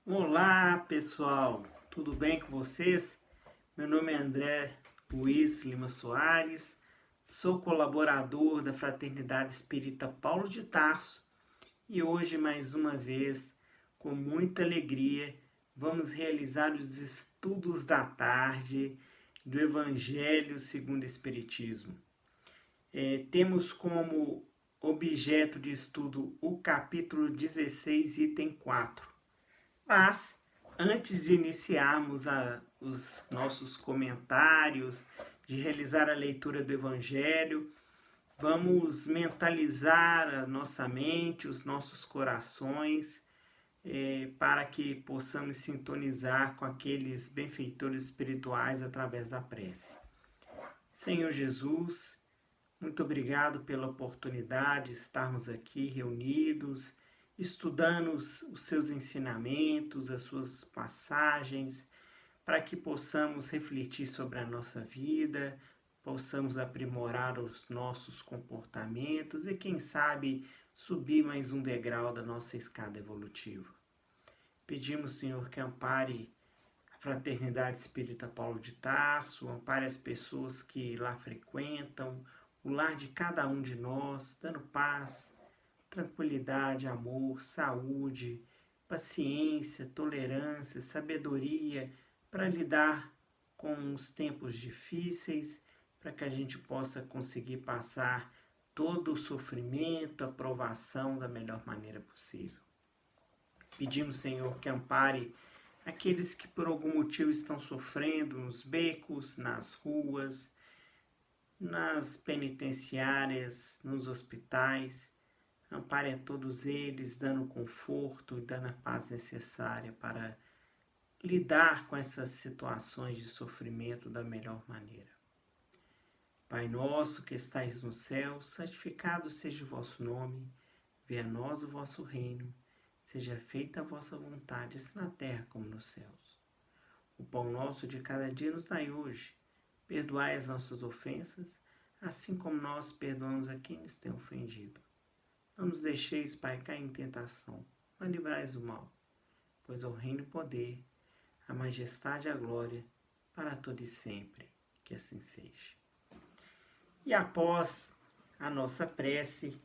Olá pessoal, tudo bem com vocês? Meu nome é André Luiz Lima Soares, sou colaborador da Fraternidade Espírita Paulo de Tarso e hoje, mais uma vez, com muita alegria, vamos realizar os estudos da tarde do Evangelho segundo o Espiritismo. Temos como objeto de estudo o capítulo 16, item 4. Mas, antes de iniciarmos os nossos comentários, de realizar a leitura do Evangelho, vamos mentalizar a nossa mente, os nossos corações, para que possamos sintonizar com aqueles benfeitores espirituais através da prece. Senhor Jesus, muito obrigado pela oportunidade de estarmos aqui reunidos, estudando os seus ensinamentos, as suas passagens, para que possamos refletir sobre a nossa vida, possamos aprimorar os nossos comportamentos e, quem sabe, subir mais um degrau da nossa escada evolutiva. Pedimos, Senhor, que ampare a Fraternidade Espírita Paulo de Tarso, ampare as pessoas que lá frequentam, o lar de cada um de nós, dando paz, tranquilidade, amor, saúde, paciência, tolerância, sabedoria para lidar com os tempos difíceis, para que a gente possa conseguir passar todo o sofrimento, a provação da melhor maneira possível. Pedimos, Senhor, que ampare aqueles que por algum motivo estão sofrendo nos becos, nas ruas, nas penitenciárias, nos hospitais. Ampare a todos eles, dando conforto e dando a paz necessária para lidar com essas situações de sofrimento da melhor maneira. Pai nosso que estais no céu, santificado seja o vosso nome, venha a nós o vosso reino, seja feita a vossa vontade, assim na terra como nos céus. O pão nosso de cada dia nos dai hoje, perdoai as nossas ofensas, assim como nós perdoamos a quem nos tem ofendido. Não nos deixeis, Pai, cair em tentação, mas livrai-nos do mal, pois é o reino e o poder, a majestade e a glória, para todo e sempre, que assim seja. E após a nossa prece,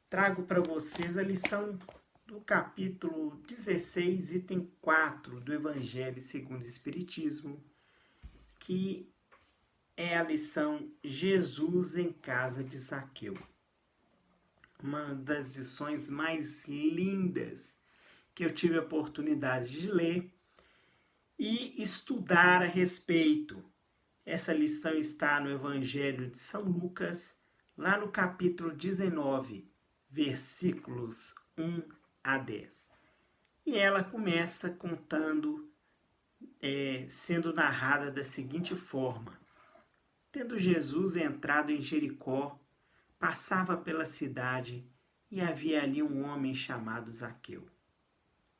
trago para vocês a lição do capítulo 16, item 4 do Evangelho segundo o Espiritismo, que é a lição Jesus em casa de Zaqueu. Uma das lições mais lindas que eu tive a oportunidade de ler e estudar a respeito. Essa lição está no Evangelho de São Lucas, lá no capítulo 19, versículos 1 a 10. E ela começa contando, sendo narrada da seguinte forma: tendo Jesus entrado em Jericó, passava pela cidade e havia ali um homem chamado Zaqueu,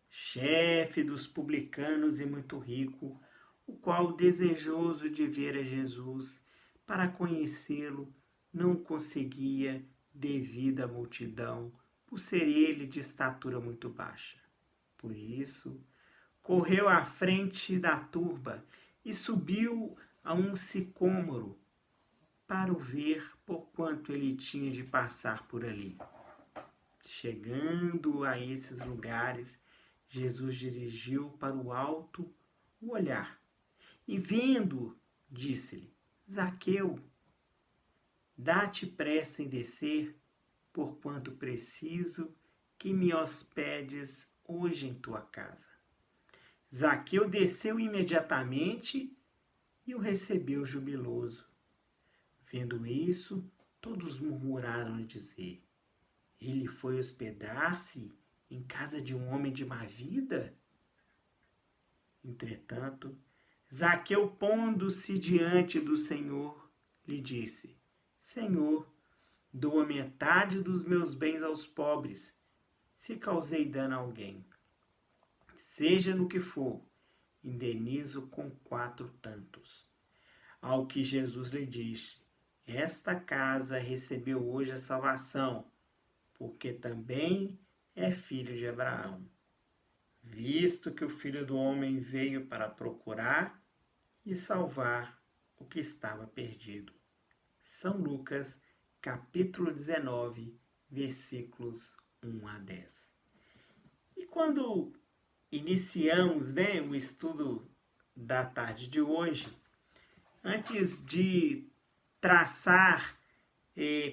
chefe dos publicanos e muito rico, o qual, desejoso de ver a Jesus, para conhecê-lo, não conseguia devido à multidão, por ser ele de estatura muito baixa. Por isso, correu à frente da turba e subiu a um sicômoro para o ver, porquanto ele tinha de passar por ali. Chegando a esses lugares, Jesus dirigiu para o alto o olhar e, vendo, disse-lhe: Zaqueu, dá-te pressa em descer, porquanto preciso que me hospedes hoje em tua casa. Zaqueu desceu imediatamente e o recebeu jubiloso. Vendo isso, todos murmuraram a dizer: ele foi hospedar-se em casa de um homem de má vida? Entretanto, Zaqueu, pondo-se diante do Senhor, lhe disse: Senhor, dou a metade dos meus bens aos pobres, se causei dano a alguém. Seja no que for, indenizo com 4 tantos. Ao que Jesus lhe disse: esta casa recebeu hoje a salvação, porque também é filho de Abraão. visto que o Filho do Homem veio para procurar e salvar o que estava perdido. São Lucas, capítulo 19, versículos 1 a 10. E quando iniciamos, o estudo da tarde de hoje, antes de traçar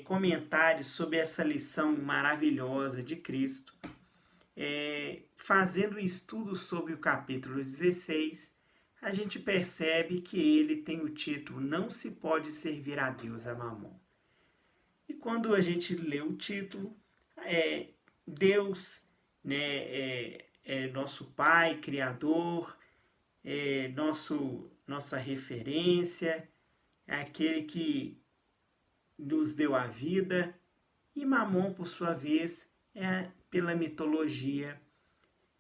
comentários sobre essa lição maravilhosa de Cristo, fazendo um estudo sobre o capítulo 16, a gente percebe que ele tem o título Não se pode servir a Deus a Mamon. E quando a gente lê o título, Deus, é nosso Pai, Criador, nossa referência, é aquele que nos deu a vida, e Mamon, por sua vez, pela mitologia,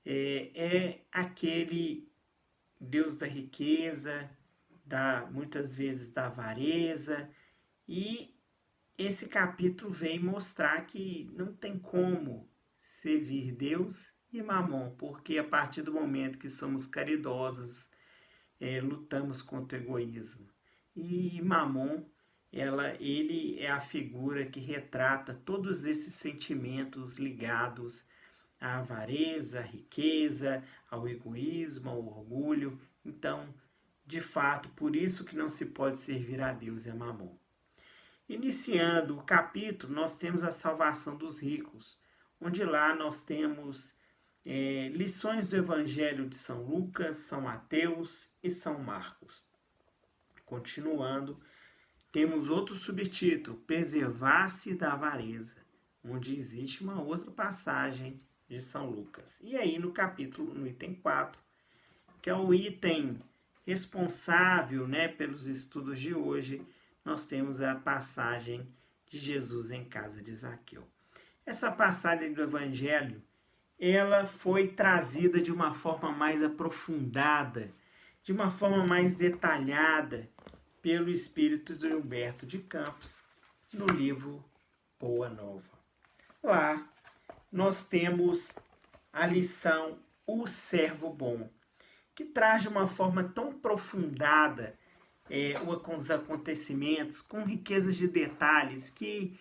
é aquele Deus da riqueza, muitas vezes da avareza, e esse capítulo vem mostrar que não tem como servir Deus e Mamon, porque a partir do momento que somos caridosos, lutamos contra o egoísmo. E Mamon, ele é a figura que retrata todos esses sentimentos ligados à avareza, à riqueza, ao egoísmo, ao orgulho. Então, de fato, por isso que não se pode servir a Deus e a Mamon. Iniciando o capítulo, nós temos a salvação dos ricos, onde lá nós temos lições do Evangelho de São Lucas, São Mateus e São Marcos. Continuando, temos outro subtítulo, Preservar-se da avareza, onde existe uma outra passagem de São Lucas. E aí no item 4, que é o item responsável pelos estudos de hoje, nós temos a passagem de Jesus em casa de Zaqueu. Essa passagem do Evangelho, ela foi trazida de uma forma mais aprofundada, de uma forma mais detalhada, pelo espírito de Humberto de Campos, no livro Boa Nova. Lá, nós temos a lição O Servo Bom, que traz de uma forma tão aprofundada com os acontecimentos, com riquezas de detalhes, que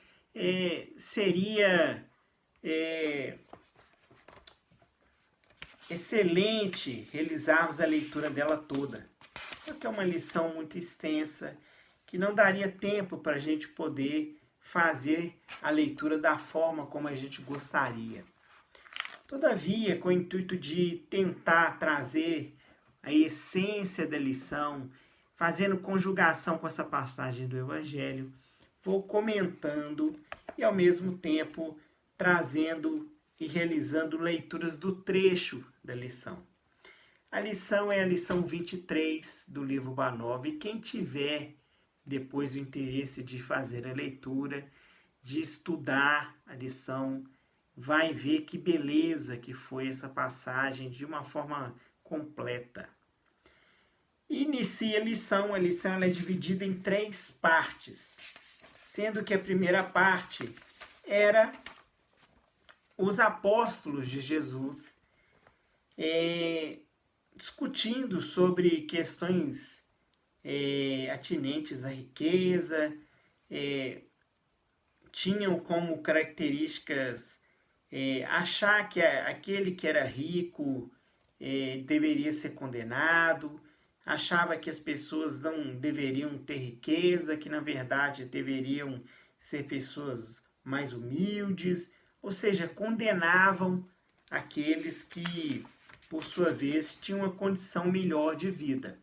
seria excelente realizarmos a leitura dela toda. Porque é uma lição muito extensa, que não daria tempo para a gente poder fazer a leitura da forma como a gente gostaria. Todavia, com o intuito de tentar trazer a essência da lição, fazendo conjugação com essa passagem do Evangelho, vou comentando e, ao mesmo tempo, trazendo e realizando leituras do trecho da lição. A lição é a lição 23 do livro Boa Nova, e quem tiver depois o interesse de fazer a leitura, de estudar a lição, vai ver que beleza que foi essa passagem de uma forma completa. Inicia a lição ela é dividida em 3 partes, sendo que a primeira parte era os apóstolos de Jesus discutindo sobre questões atinentes à riqueza, tinham como características achar que aquele que era rico deveria ser condenado, achava que as pessoas não deveriam ter riqueza, que na verdade deveriam ser pessoas mais humildes, ou seja, condenavam aqueles que, por sua vez, tinham uma condição melhor de vida.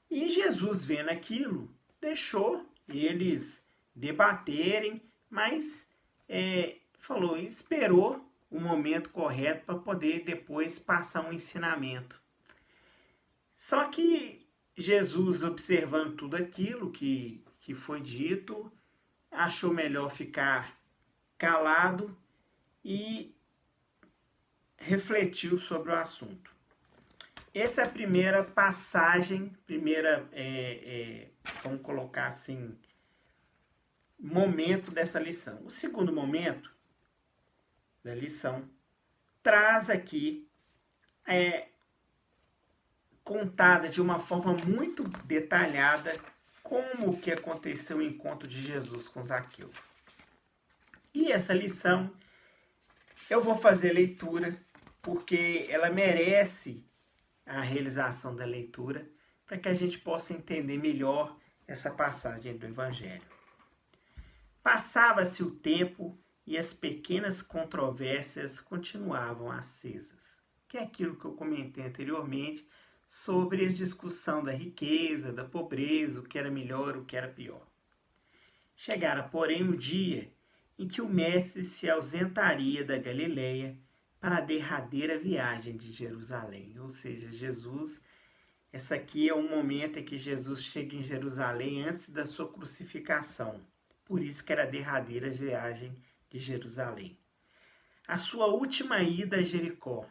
E Jesus, vendo aquilo, deixou eles debaterem, mas esperou o momento correto para poder depois passar um ensinamento. Só que Jesus, observando tudo aquilo que foi dito, achou melhor ficar calado e refletiu sobre o assunto. Essa é a primeira passagem, vamos colocar assim, momento dessa lição. O segundo momento da lição traz aqui contada de uma forma muito detalhada como que aconteceu o encontro de Jesus com Zaqueu. E essa lição eu vou fazer leitura porque ela merece a realização da leitura para que a gente possa entender melhor essa passagem do Evangelho. Passava-se o tempo e as pequenas controvérsias continuavam acesas, que é aquilo que eu comentei anteriormente sobre a discussão da riqueza, da pobreza, o que era melhor, o que era pior. Chegara, porém, o dia em que o mestre se ausentaria da Galileia para a derradeira viagem de Jerusalém. Ou seja, Jesus, essa aqui é um momento em que Jesus chega em Jerusalém antes da sua crucificação. Por isso que era a derradeira viagem de Jerusalém. A sua última ida a Jericó,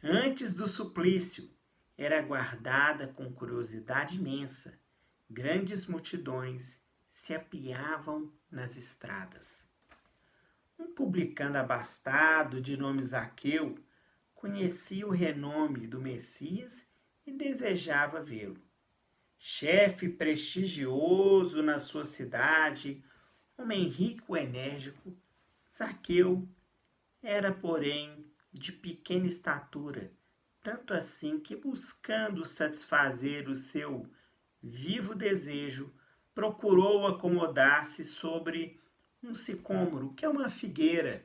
antes do suplício, era aguardada com curiosidade imensa. Grandes multidões se apiavam nas estradas. Um publicano abastado, de nome Zaqueu, conhecia o renome do Messias e desejava vê-lo. Chefe prestigioso na sua cidade, homem rico e enérgico, Zaqueu era, porém, de pequena estatura, tanto assim que, buscando satisfazer o seu vivo desejo, procurou acomodar-se sobre um sicômoro, que é uma figueira,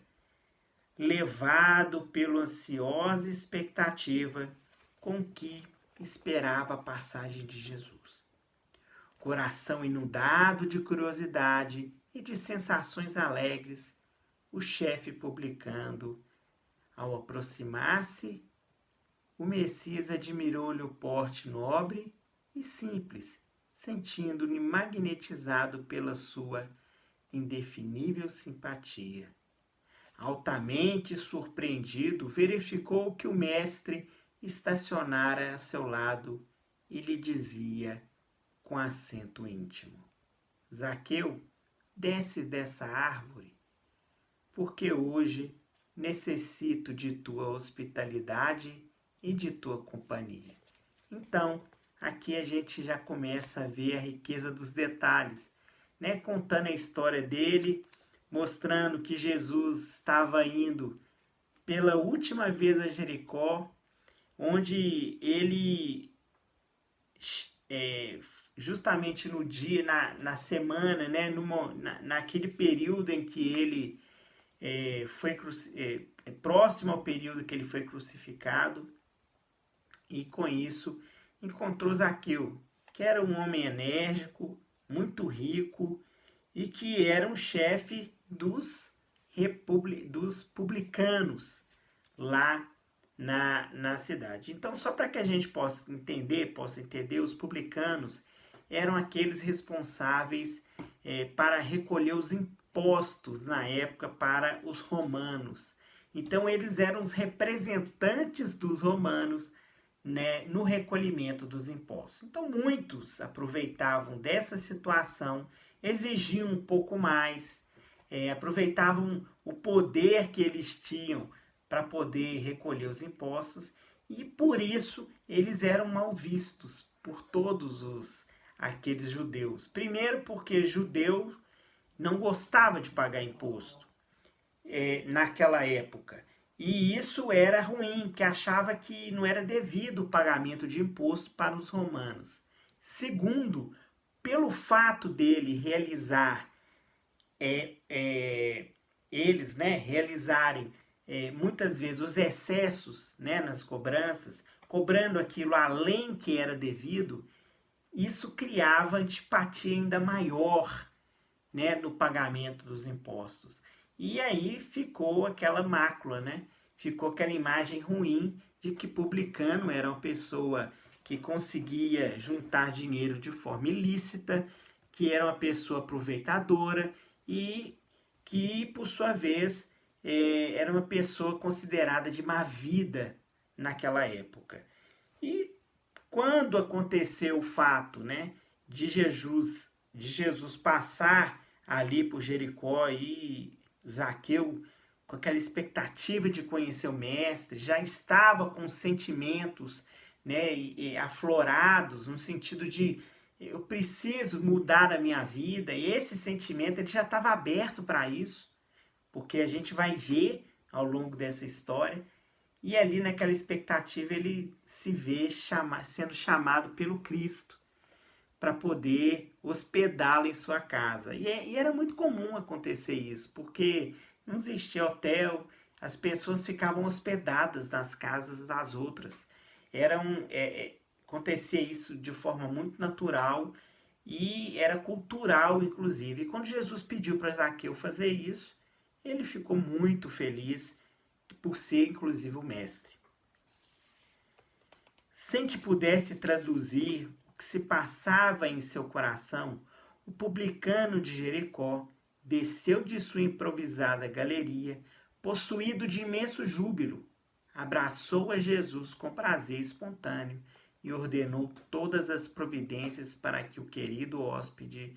levado pela ansiosa expectativa com que esperava a passagem de Jesus. Coração inundado de curiosidade e de sensações alegres, o chefe publicano, ao aproximar-se, o Messias admirou-lhe o porte nobre e simples, sentindo-lhe magnetizado pela sua indefinível simpatia. Altamente surpreendido, verificou que o mestre estacionara a seu lado e lhe dizia com acento íntimo: Zaqueu, desce dessa árvore, porque hoje necessito de tua hospitalidade e de tua companhia. Então, aqui a gente já começa a ver a riqueza dos detalhes, né? Contando a história dele, mostrando que Jesus estava indo pela última vez a Jericó, onde ele, justamente no dia, na semana, né? Naquele período em que ele foi próximo ao período que ele foi crucificado, e com isso encontrou Zaqueu, que era um homem enérgico, muito rico e que era um chefe dos publicanos lá na cidade. Então, só para que a gente possa entender, os publicanos eram aqueles responsáveis para recolher os impostos na época para os romanos. Então, eles eram os representantes dos romanos, né, no recolhimento dos impostos. Então, muitos aproveitavam dessa situação, exigiam um pouco mais, aproveitavam o poder que eles tinham para poder recolher os impostos, e por isso eles eram mal vistos por todos aqueles judeus. Primeiro porque judeu não gostava de pagar imposto naquela época. E isso era ruim, porque achava que não era devido o pagamento de imposto para os romanos. Segundo, pelo fato dele realizar, eles, né, realizarem muitas vezes os excessos, né, nas cobranças, cobrando aquilo além que era devido, isso criava antipatia ainda maior, né, no pagamento dos impostos. E aí ficou aquela mácula, né? Ficou aquela imagem ruim de que publicano era uma pessoa que conseguia juntar dinheiro de forma ilícita, que era uma pessoa aproveitadora e que, por sua vez, era uma pessoa considerada de má vida naquela época. E quando aconteceu o fato, né, de Jesus passar ali por Jericó e Zaqueu com aquela expectativa de conhecer o mestre, já estava com sentimentos, né, aflorados, no sentido de eu preciso mudar a minha vida, e esse sentimento ele já estava aberto para isso, porque a gente vai ver ao longo dessa história, e ali naquela expectativa ele se vê sendo chamado pelo Cristo para poder hospedá-lo em sua casa. E era muito comum acontecer isso, porque não existia hotel, as pessoas ficavam hospedadas nas casas das outras. Acontecia isso de forma muito natural e era cultural, inclusive. E quando Jesus pediu para Zaqueu fazer isso, ele ficou muito feliz por ser, inclusive, o mestre. Sem que pudesse traduzir o que se passava em seu coração, o publicano de Jericó desceu de sua improvisada galeria, possuído de imenso júbilo, abraçou a Jesus com prazer espontâneo e ordenou todas as providências para que o querido hóspede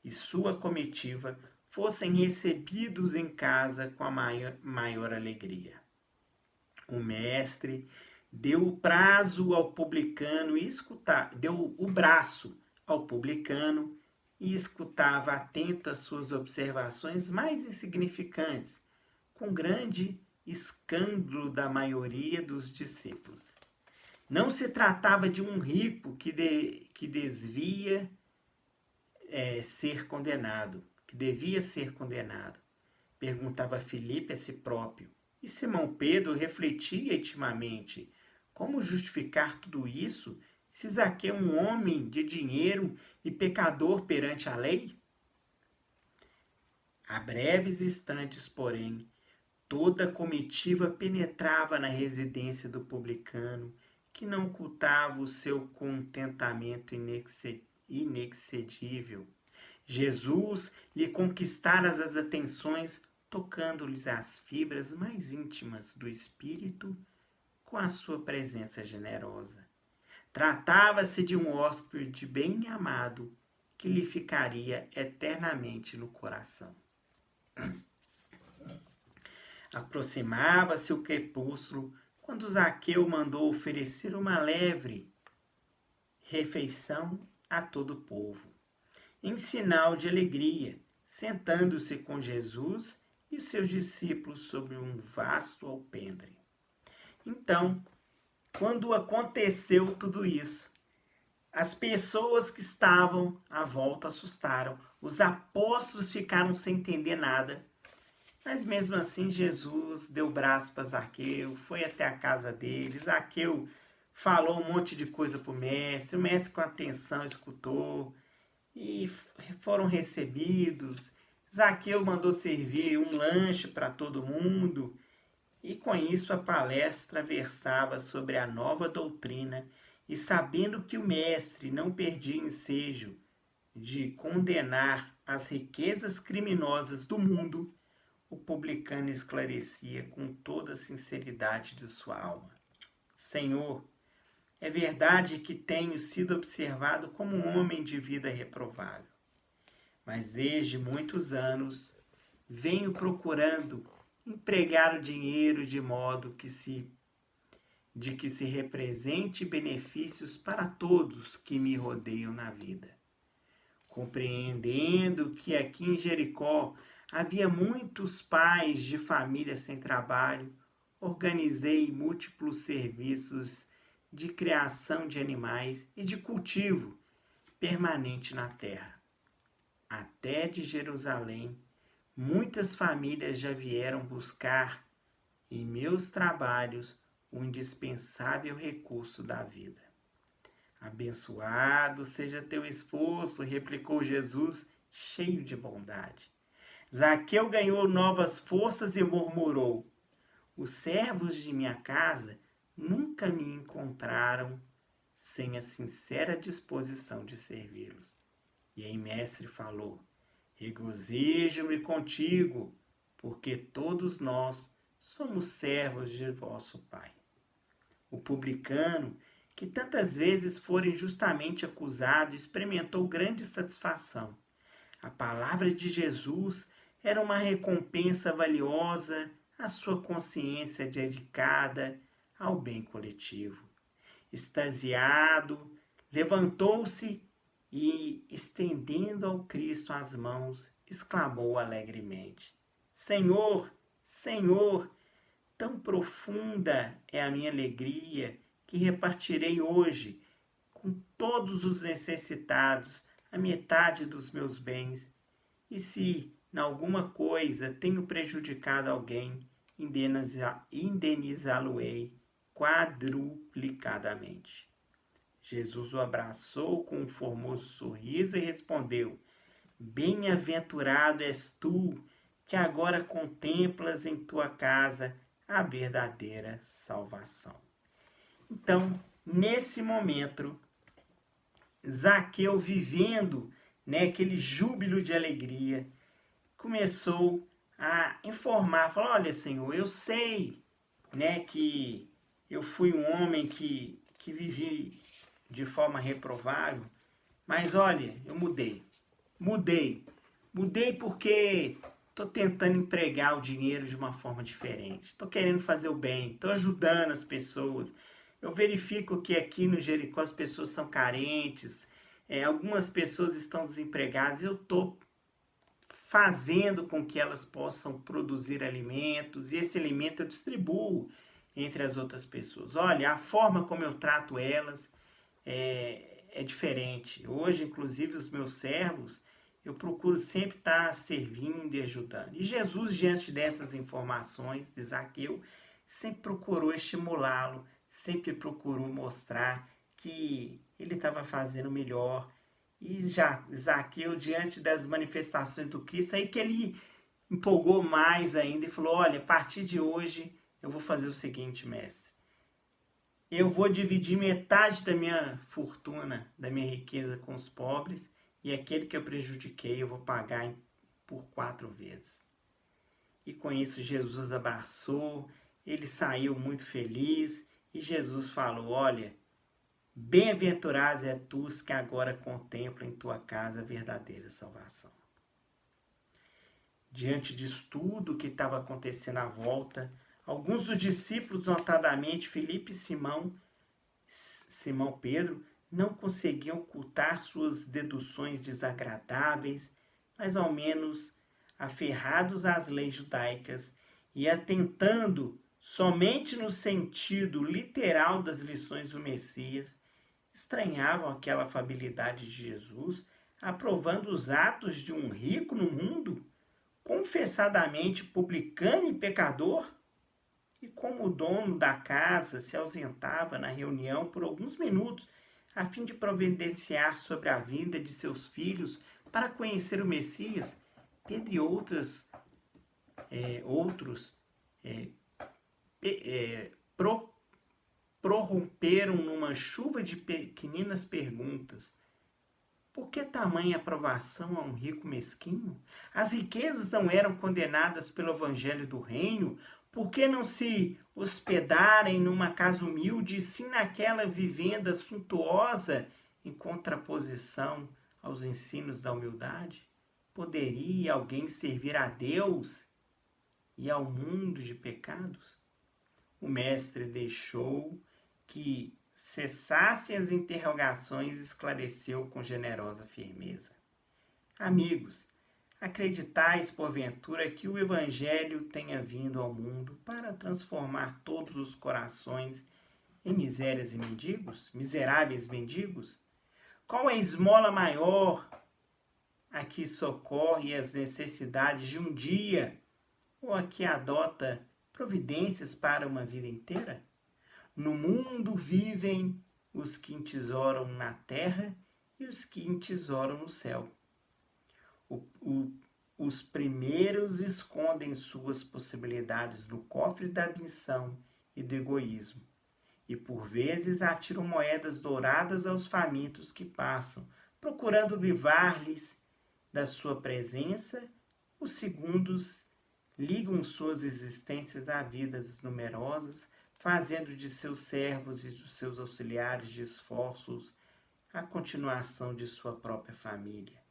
e sua comitiva fossem recebidos em casa com a maior alegria. O mestre deu o prazo ao publicano e deu o braço ao publicano e escutava atento as suas observações mais insignificantes, com grande escândalo da maioria dos discípulos. Não se tratava de um rico que devia ser condenado. Perguntava Filipe a si próprio. E Simão Pedro refletia intimamente: como justificar tudo isso se Zaqueu é um homem de dinheiro e pecador perante a lei? A breves instantes, porém, toda a comitiva penetrava na residência do publicano, que não ocultava o seu contentamento inexcedível. Jesus lhe conquistara as atenções, tocando-lhes as fibras mais íntimas do espírito com a sua presença generosa. Tratava-se de um hóspede bem amado, que lhe ficaria eternamente no coração. Aproximava-se o crepúsculo, quando Zaqueu mandou oferecer uma leve refeição a todo o povo, em sinal de alegria, sentando-se com Jesus e seus discípulos sobre um vasto alpendre. Então, quando aconteceu tudo isso, as pessoas que estavam à volta assustaram, os apóstolos ficaram sem entender nada, mas mesmo assim Jesus deu braço para Zaqueu, foi até a casa dele, Zaqueu falou um monte de coisa para o mestre com atenção escutou, e foram recebidos. Zaqueu mandou servir um lanche para todo mundo, e com isso a palestra versava sobre a nova doutrina, e sabendo que o mestre não perdia ensejo de condenar as riquezas criminosas do mundo, o publicano esclarecia com toda a sinceridade de sua alma: Senhor, é verdade que tenho sido observado como um homem de vida reprovável, mas desde muitos anos venho procurando empregar o dinheiro de modo que se represente benefícios para todos que me rodeiam na vida. Compreendendo que aqui em Jericó havia muitos pais de família sem trabalho, organizei múltiplos serviços de criação de animais e de cultivo permanente na terra. Até de Jerusalém, muitas famílias já vieram buscar em meus trabalhos o indispensável recurso da vida. Abençoado seja teu esforço, replicou Jesus, cheio de bondade. Zaqueu ganhou novas forças e murmurou: os servos de minha casa nunca me encontraram sem a sincera disposição de servi-los. E aí mestre falou: regozijo-me contigo, porque todos nós somos servos de vosso Pai. O publicano, que tantas vezes fora injustamente acusado, experimentou grande satisfação. A palavra de Jesus era uma recompensa valiosa a sua consciência dedicada ao bem coletivo. Extasiado, levantou-se e, estendendo ao Cristo as mãos, exclamou alegremente: Senhor, Senhor, tão profunda é a minha alegria que repartirei hoje com todos os necessitados a metade dos meus bens. E se em alguma coisa tenho prejudicado alguém, indenizá-lo-ei quadruplicadamente. Jesus o abraçou com um formoso sorriso e respondeu: Bem-aventurado és tu, que agora contemplas em tua casa a verdadeira salvação. Então, nesse momento, Zaqueu, vivendo, aquele júbilo de alegria, começou a informar, falou: olha, Senhor, eu sei, que eu fui um homem que vivi de forma reprovável, mas olha, eu mudei porque estou tentando empregar o dinheiro de uma forma diferente, estou querendo fazer o bem, estou ajudando as pessoas. Eu verifico que aqui no Jericó as pessoas são carentes, algumas pessoas estão desempregadas, eu estou fazendo com que elas possam produzir alimentos, e esse alimento eu distribuo entre as outras pessoas. Olha, a forma como eu trato elas é diferente. Hoje, inclusive, os meus servos, eu procuro sempre estar servindo e ajudando. E Jesus, diante dessas informações de Zaqueu, sempre procurou estimulá-lo, sempre procurou mostrar que ele estava fazendo melhor. E já Zaqueu, diante das manifestações do Cristo, aí que ele empolgou mais ainda e falou: olha, a partir de hoje eu vou fazer o seguinte, mestre. Eu vou dividir metade da minha fortuna, da minha riqueza com os pobres, e aquele que eu prejudiquei eu vou pagar por 4 vezes. E com isso Jesus abraçou, ele saiu muito feliz, e Jesus falou: olha, bem-aventurados é tu que agora contemplam em tua casa a verdadeira salvação. Diante disso tudo que estava acontecendo à volta, alguns dos discípulos, notadamente Filipe e Simão Pedro, não conseguiam ocultar suas deduções desagradáveis, mas ao menos aferrados às leis judaicas e atentando somente no sentido literal das lições do Messias, estranhavam aquela afabilidade de Jesus, aprovando os atos de um rico no mundo, confessadamente publicano e pecador. E como o dono da casa se ausentava na reunião por alguns minutos, a fim de providenciar sobre a vinda de seus filhos para conhecer o Messias, Pedro e outros prorromperam numa chuva de pequeninas perguntas. Por que tamanha aprovação a um rico mesquinho? As riquezas não eram condenadas pelo evangelho do reino? Por que não se hospedarem numa casa humilde, sim naquela vivenda suntuosa, em contraposição aos ensinos da humildade? Poderia alguém servir a Deus e ao mundo de pecados? O mestre deixou que cessassem as interrogações e esclareceu com generosa firmeza: amigos, acreditais, porventura, que o Evangelho tenha vindo ao mundo para transformar todos os corações em miseráveis mendigos? Qual é a esmola maior a que socorre as necessidades de um dia, ou a que adota providências para uma vida inteira? No mundo vivem os que entesouram na terra e os que entesouram no céu. Os primeiros escondem suas possibilidades no cofre da ambição e do egoísmo, e por vezes atiram moedas douradas aos famintos que passam, procurando livrar-lhes da sua presença. Os segundos ligam suas existências a vidas numerosas, fazendo de seus servos e dos seus auxiliares de esforços a continuação de sua própria família.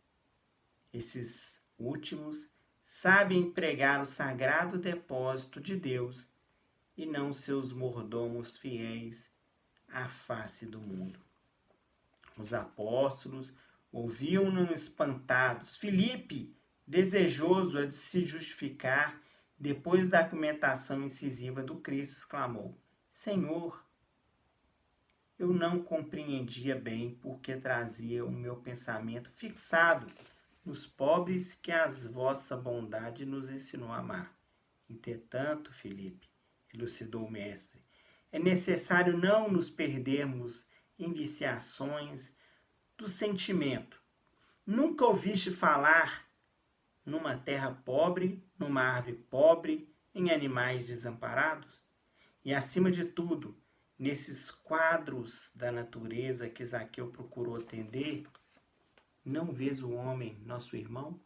Esses últimos sabem empregar o sagrado depósito de Deus e não seus mordomos fiéis à face do mundo. Os apóstolos ouviam-no espantados. Filipe, desejoso de se justificar, depois da argumentação incisiva do Cristo, exclamou: Senhor, eu não compreendia bem porque trazia o meu pensamento fixado nos pobres que a vossa bondade nos ensinou a amar. Entretanto, Filipe, elucidou o mestre, é necessário não nos perdermos em viciações do sentimento. Nunca ouviste falar numa terra pobre, numa árvore pobre, em animais desamparados? E, acima de tudo, nesses quadros da natureza que Zaqueu procurou atender, não vês o homem, nosso irmão?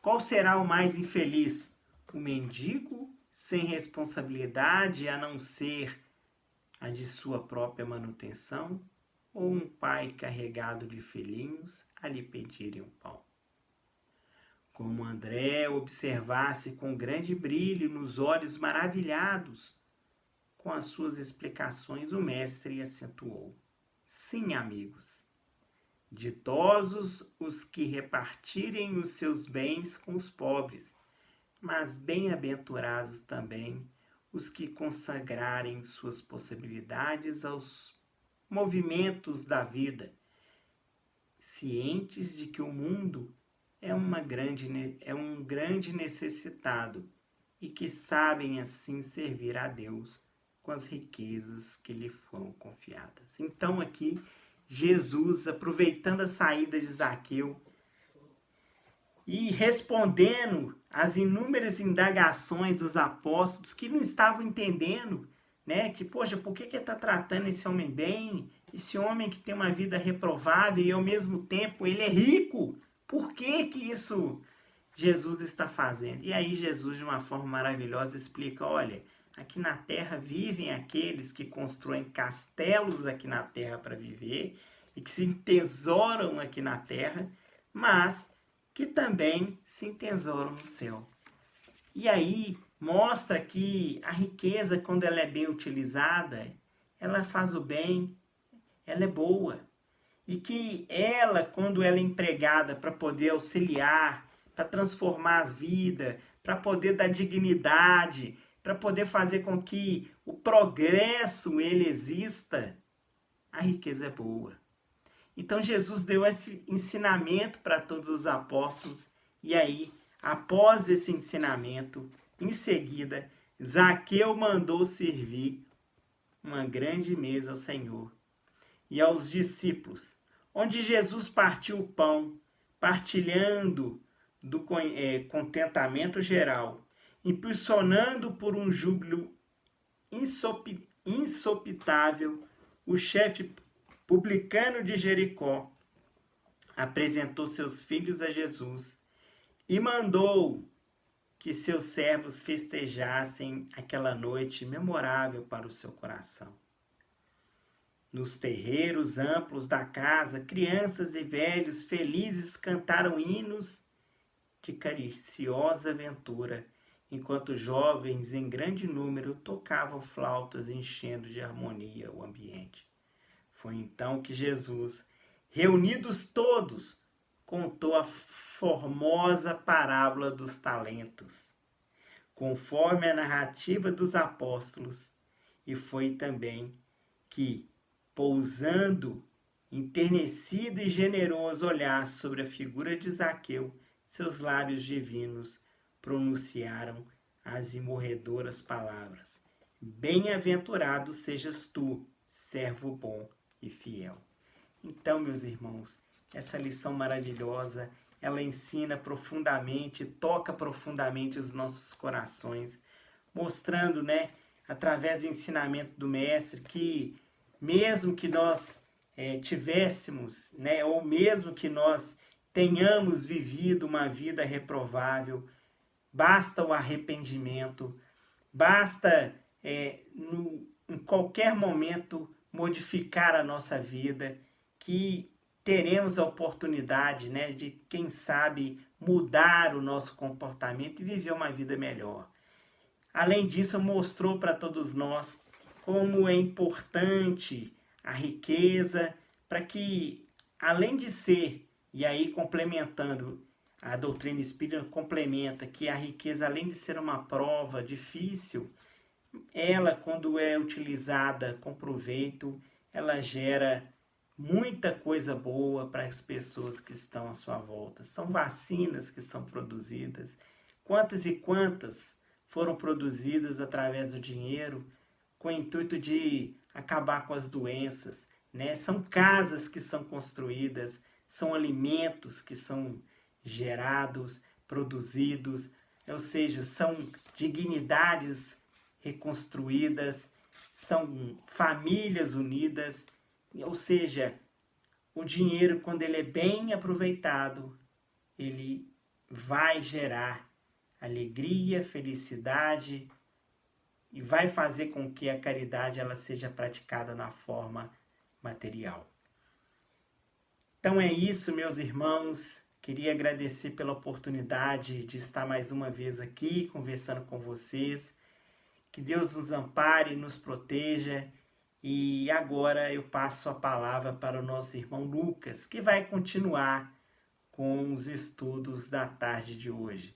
Qual será o mais infeliz? O mendigo sem responsabilidade a não ser a de sua própria manutenção? Ou um pai carregado de filhinhos a lhe pedirem um pão? Como André observasse com grande brilho nos olhos maravilhados com as suas explicações, o mestre acentuou: sim, amigos, ditosos os que repartirem os seus bens com os pobres, mas bem-aventurados também os que consagrarem suas possibilidades aos movimentos da vida, cientes de que o mundo é um grande necessitado e que sabem assim servir a Deus com as riquezas que lhe foram confiadas. Então aqui Jesus, aproveitando a saída de Zaqueu e respondendo às inúmeras indagações dos apóstolos que não estavam entendendo, né? Que, poxa, por que ele está tratando esse homem bem? Esse homem que tem uma vida reprovável e ao mesmo tempo ele é rico. Por que isso Jesus está fazendo? E aí Jesus, de uma forma maravilhosa, explica: olha, aqui na terra vivem aqueles que constroem castelos aqui na terra para viver e que se entesouram aqui na terra, mas que também se entesouram no céu. E aí mostra que a riqueza, quando ela é bem utilizada, ela faz o bem, ela é boa. E que ela, quando ela é empregada para poder auxiliar, para transformar as vidas, para poder dar dignidade, para poder fazer com que o progresso ele exista, a riqueza é boa. Então Jesus deu esse ensinamento para todos os apóstolos e aí, após esse ensinamento, em seguida, Zaqueu mandou servir uma grande mesa ao Senhor e aos discípulos, onde Jesus partiu o pão, partilhando do contentamento geral, impulsionando por um júbilo insopitável, o chefe publicano de Jericó apresentou seus filhos a Jesus e mandou que seus servos festejassem aquela noite memorável para o seu coração. Nos terreiros amplos da casa, crianças e velhos felizes cantaram hinos de cariciosa aventura, enquanto jovens em grande número tocavam flautas, enchendo de harmonia o ambiente. Foi então que Jesus, reunidos todos, contou a formosa parábola dos talentos, conforme a narrativa dos apóstolos, e foi também que, pousando enternecido e generoso olhar sobre a figura de Zaqueu, seus lábios divinos pronunciaram as imorredoras palavras: bem-aventurado sejas tu, servo bom e fiel. Então, meus irmãos, essa lição maravilhosa, ela ensina profundamente, toca profundamente os nossos corações, mostrando, né, através do ensinamento do mestre, que mesmo que nós tivéssemos, né, ou mesmo que nós tenhamos vivido uma vida reprovável, basta o arrependimento, basta em qualquer momento modificar a nossa vida, que teremos a oportunidade, né, de, quem sabe, mudar o nosso comportamento e viver uma vida melhor. Além disso, mostrou para todos nós como é importante a riqueza, para que, além de ser, e aí complementando, a doutrina espírita complementa que a riqueza, além de ser uma prova difícil, ela, quando é utilizada com proveito, ela gera muita coisa boa para as pessoas que estão à sua volta. São vacinas que são produzidas. Quantas e quantas foram produzidas através do dinheiro com o intuito de acabar com as doenças, né? São casas que são construídas, são alimentos que são gerados, produzidos, ou seja, são dignidades reconstruídas, são famílias unidas, ou seja, o dinheiro, quando ele é bem aproveitado, ele vai gerar alegria, felicidade e vai fazer com que a caridade ela seja praticada na forma material. Então é isso, meus irmãos. Queria agradecer pela oportunidade de estar mais uma vez aqui conversando com vocês. Que Deus nos ampare, nos proteja. E agora eu passo a palavra para o nosso irmão Lucas, que vai continuar com os estudos da tarde de hoje.